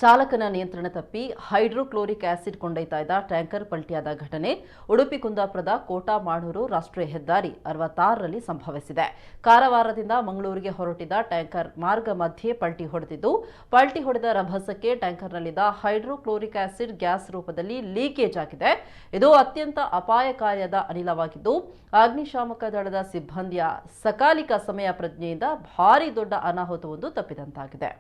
ಚಾಲಕನ ನಿಯಂತ್ರಣ ತಪ್ಪಿ ಹೈಡ್ರೋಕ್ಲೋರಿಕ್ ಆಸಿಡ್ ಕೊಂಡೊಯ್ತಾ ಇದ್ದ ಟ್ಯಾಂಕರ್ ಪಲ್ಟಿಯಾದ ಘಟನೆ ಉಡುಪಿ ಕುಂದಾಪುರದ ಕೋಟಾ-ಮಾಡೂರು ರಾಷ್ಟ್ರೀಯ ಹೆದ್ದಾರಿ 66ರಲ್ಲಿ ಸಂಭವಿಸಿದೆ. ಕಾರವಾರದಿಂದ ಮಂಗಳೂರಿಗೆ ಹೊರಟಿದ್ದ ಟ್ಯಾಂಕರ್ ಮಾರ್ಗ ಮಧ್ಯೆ ಪಲ್ಟಿ ಹೊಡೆದಿದ್ದು, ಪಲ್ಟಿ ಹೊಡೆದ ರಭಸಕ್ಕೆ ಟ್ಯಾಂಕರ್ನಲ್ಲಿದ್ದ ಹೈಡ್ರೋಕ್ಲೋರಿಕ್ ಆಸಿಡ್ ಗ್ಯಾಸ್ ರೂಪದಲ್ಲಿ ಲೀಕೇಜ್ ಆಗಿದೆ. ಇದು ಅತ್ಯಂತ ಅಪಾಯಕಾರಿಯಾದ ಅನಿಲವಾಗಿದ್ದು, ಅಗ್ನಿಶಾಮಕ ದಳದ ಸಿಬ್ಬಂದಿಯ ಸಕಾಲಿಕ ಸಮಯ ಪ್ರಜ್ಞೆಯಿಂದ ಭಾರೀ ದೊಡ್ಡ ಅನಾಹುತವೊಂದು ತಪ್ಪಿದಂತಾಗಿದೆ.